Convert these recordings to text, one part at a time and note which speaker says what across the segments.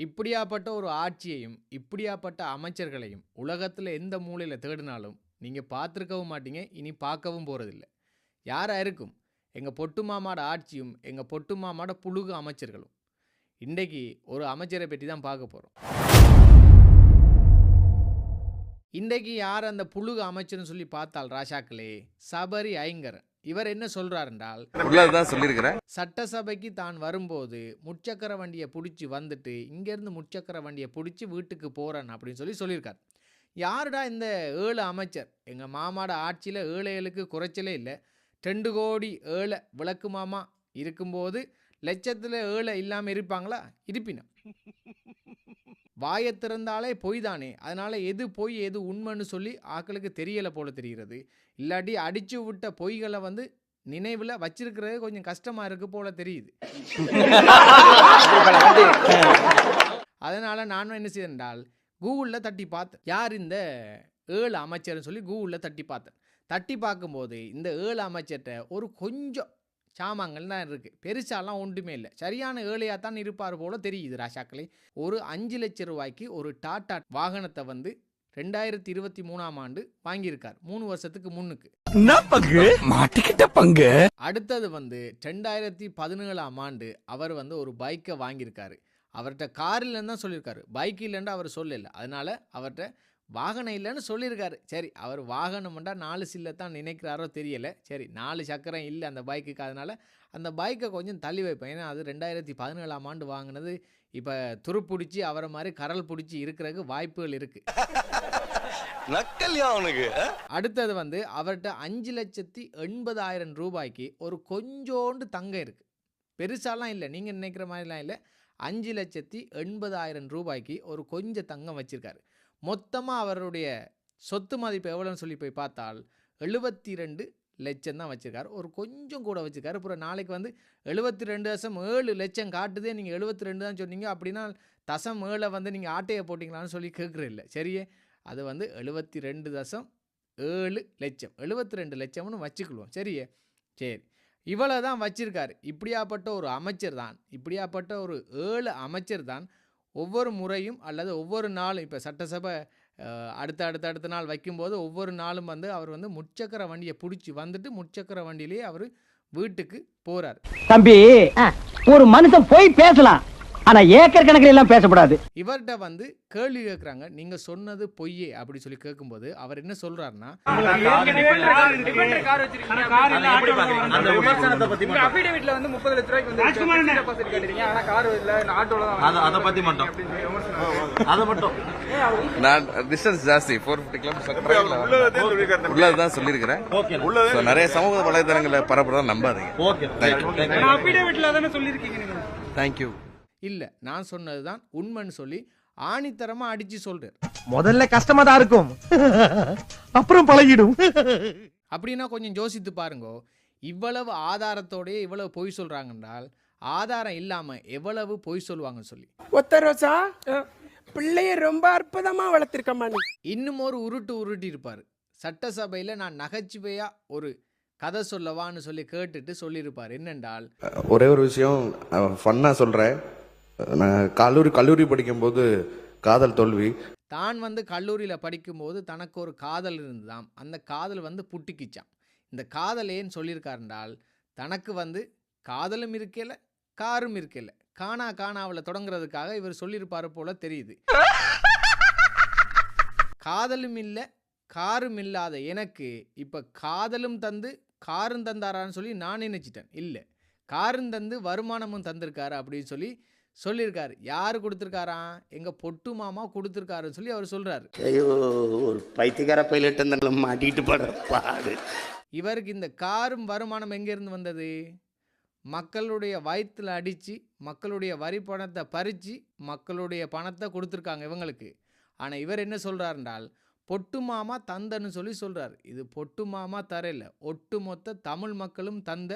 Speaker 1: இப்படியாப்பட்ட ஒரு ஆட்சியையும், இப்படியாப்பட்ட அமைச்சர்களையும் உலகத்துல எந்த மூலையில தேடினாலும் நீங்க பார்த்திருக்கவும் மாட்டீங்க. இனி பார்க்கவும் போறதில்ல. யாரா இருக்கும்? எங்க பொட்டு மாமாட ஆட்சியும், எங்க பொட்டு மாமாட புளுகு அமைச்சர்களும். இன்றைக்கு ஒரு அமைச்சரை பற்றி தான் பார்க்க போறோம். இன்றைக்கு யார் அந்த புளுகு அமைச்சர்னு சொல்லி பார்த்தால் ராஷாக்களே, சபரி ஐங்கரன். இவர் என்ன சொல்றார் என்றால்,
Speaker 2: உள்ளதான் சொல்லியிருக்கிறேன்.
Speaker 1: சட்டசபைக்கு தான் வரும்போது முச்சக்கர வண்டியை பிடிச்சி வந்துட்டு இங்கேருந்து முச்சக்கர வண்டியை பிடிச்சி வீட்டுக்கு போகிறேன் அப்படின்னு சொல்லியிருக்கார். யாருடா இந்த 7 அமைச்சர்? எங்கள் மாமாட ஆட்சியில் ஏழைகளுக்கு குறைச்சலே இல்லை. 2 கோடி ஏழை விளக்கு மாமா இருக்கும்போது லட்சத்தில் 7 இல்லாமல் இருப்பாங்களா? இருப்பினும் வாயை திறந்தாலே பொய் தானே. அதனால் எது பொய் எது உண்மைன்னு சொல்லி ஆக்களுக்கு தெரியலை போல தெரிகிறது. இல்லாட்டி அடித்து விட்ட பொய்களை நினைவில் வச்சிருக்கிறது கொஞ்சம் கஷ்டமாக இருக்கு போல தெரியுது. அதனால் நான் என்ன செய்தேன் என்றால் கூகுளில் தட்டி பார்த்தேன், யார் இந்த 7 அமைச்சர்னு சொல்லி கூகுளில் தட்டி பார்த்தேன். தட்டி பார்க்கும்போது இந்த 7 அமைச்சர்கிட்ட ஒரு கொஞ்சம் சாமான்கள் தான் இருக்குது. பெருசாலாம் ஒன்றுமே இல்லை. சரியான ஏழையாக தான் இருப்பார் போல தெரியுது ராஷாக்களே. ஒரு 5 லட்சம் ரூபாய்க்கு ஒரு டாட்டா வாகனத்தை 2023ஆம் ஆண்டு வாங்கியிருக்கார். 3 வருஷத்துக்கு முன்னுக்கு. அடுத்தது 2017ஆம் ஆண்டு அவர் ஒரு பைக்கை வாங்கியிருக்காரு. அவர்கிட்ட கார் இல்லைன்னு தான் சொல்லியிருக்காரு. பைக் இல்லைன்னு அவர் சொல்லலை. அதனால் அவர்கிட்ட வாகனம் இல்லைன்னு சொல்லியிருக்காரு. சரி, அவர் வாகனம்ண்டா 4 சில்லத்தான் நினைக்கிறாரோ தெரியலை. சரி, 4 சக்கரம் இல்லை அந்த பைக்குக்கு. அதனால் அந்த பைக்கை கொஞ்சம் தள்ளி வைப்பேன். ஏன்னா அது 2017ஆம் ஆண்டு வாங்கினது. இப்போ துருப்பிடிச்சி அவரை மாதிரி கரல் பிடிச்சி இருக்கிறதுக்கு வாய்ப்புகள் இருக்குது. அடுத்தது அவர்கிட்ட 5,80,000 ரூபாய்க்கு ஒரு கொஞ்சோண்டு தங்கம் இருக்குது. பெருசாலாம் இல்லை, நீங்கள் நினைக்கிற மாதிரிலாம் இல்லை. 5,80,000 ரூபாய்க்கு ஒரு கொஞ்சம் தங்கம் வச்சுருக்காரு. மொத்தமாக அவருடைய சொத்து மதிப்பு எவ்வளோன்னு சொல்லி போய் பார்த்தால் 72 லட்சம் தான் வச்சுருக்காரு. ஒரு கொஞ்சம் கூட வச்சுருக்காரு. அப்புறம் நாளைக்கு 72.7 லட்சம் காட்டுதே. நீங்கள் 72 தான் சொன்னீங்க. அப்படின்னா தசம் 7 நீங்கள் ஆட்டையை போட்டிங்களான்னு சொல்லி கேட்குறது இல்லை. சரியே, அது 72.7 லட்சம், 72 லட்சம்னு வச்சுக்குள்வோம். சரியே, சரி, இவ்வளோ தான் வச்சுருக்காரு. இப்படியாப்பட்ட ஒரு அமைச்சர் தான், இப்படியாப்பட்ட ஒரு 7 அமைச்சர் தான் ஒவ்வொரு முறையும் அல்லது ஒவ்வொரு நாளும், இப்போ சட்டசபை அடுத்த நாள் வைக்கும்போது ஒவ்வொரு நாளும் அவர் முச்சக்கர வண்டியை பிடிச்சி வந்துட்டு முச்சக்கர வண்டியிலேயே அவர் வீட்டுக்கு போகிறார்.
Speaker 3: தம்பி, ஒரு மனுஷன் போய் பேசலாம், ஆனா ஏக்கர் கணக்கில் எல்லாம் பேசக்கூடாது.
Speaker 1: இவர்கிட்ட கேள்வி கேட்குறாங்க, நீங்க சொன்னது பொய்யே அப்படி சொல்லி கேட்கும்போது அவர் என்ன சொல்றாருன்னா,
Speaker 2: உள்ளதான் சொல்லியிருக்கிறேன். நிறைய சமூக வலைதளங்களை பரப்புறதா நம்பாதீங்க. தேங்க்யூ.
Speaker 1: இல்ல, நான் சொன்னதுதான் உண்மைன்னு சொல்லி ஆணித்தரமா அடிச்சு சொல்றார்.
Speaker 3: முதல்ல கஷ்டமா தான் இருக்கும், அப்புறம் பழகிடும்.
Speaker 1: அப்படின்னா கொஞ்சம் யோசித்து பாருங்க. இவ்வளவு ஆதாரத்தோடய இவ்வளவு பொய் சொல்றாங்க என்றால் ஆதாரம் இல்லாம எவ்வளவு பொய் சொல்லுவாங்கன்னு சொல்லி.
Speaker 4: ஒத்த ரோசா பிள்ளைய ரொம்ப அற்புதமா வளர்த்திருக்கமா.
Speaker 1: இன்னும் ஒரு உருட்டி இருப்பாரு. சட்டசபையில நான் நகைச்சுவையா ஒரு கதை சொல்லவான்னு சொல்லி கேட்டுட்டு சொல்லியிருப்பார். என்னென்றால்,
Speaker 5: ஒரே ஒரு விஷயம் ஃபன்னா சொல்கிறேன். நான் கல்லூரி படிக்கும்போது காதல் தோல்வி.
Speaker 1: தான் கல்லூரியில் படிக்கும்போது தனக்கு ஒரு காதல் இருந்துதாம். அந்த காதல் புட்டிக்கிச்சான். இந்த காதல் ஏன்னு சொல்லியிருக்காருன்றால், தனக்கு காதலும் இருக்கல காரும் இருக்கல, காணாவில் தொடங்குறதுக்காக இவர் சொல்லியிருப்பாரு போல தெரியுது. காதலும் இல்லை காரும் இல்லாத எனக்கு இப்போ காதலும் தந்து காரும் தந்தாரான்னு சொல்லி நான் நினைச்சிட்டேன். இல்லை, காரும் தந்து வருமானமும் தந்திருக்காரு அப்படின்னு சொல்லியிருக்காரு. யார் கொடுத்துருக்காராம்? எங்க பொட்டு மாமா கொடுத்துருக்காருன்னு சொல்லி அவர் சொல்றாரு.
Speaker 6: ஒரு பைத்தியக்கார பைலட் மாட்டிட்டு பாடு.
Speaker 1: இவருக்கு இந்த காரும் வருமானம் எங்கேருந்து வந்தது? மக்களுடைய வயிற்றுல அடித்து மக்களுடைய வரி பணத்தை பறித்து மக்களுடைய பணத்தை கொடுத்துருக்காங்க இவங்களுக்கு. ஆனால் இவர் என்ன சொல்கிறாருன்றால், பொட்டு மாமா தந்தன்னு சொல்கிறார். இது பொட்டு மாமா தரையில, ஒட்டுமொத்த தமிழ் மக்களும் தந்த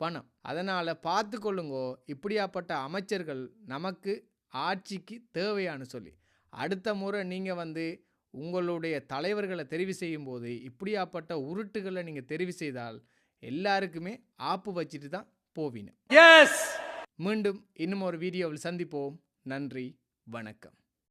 Speaker 1: பணம். அதனால் பார்த்து கொள்ளுங்கோ, இப்படியாப்பட்ட அமைச்சர்கள் நமக்கு ஆட்சிக்கு தேவையானு சொல்லி. அடுத்த முறை நீங்கள் உங்களுடைய தலைவர்களை தெரிவு செய்யும் போது இப்படியாப்பட்ட உருட்டுகளை நீங்கள் தெரிவு செய்தால் எல்லாருக்குமே ஆப்பு வச்சுட்டு தான் போவீங்க. மீண்டும் இன்னும் ஒரு வீடியோவில் சந்திப்போம். நன்றி, வணக்கம்.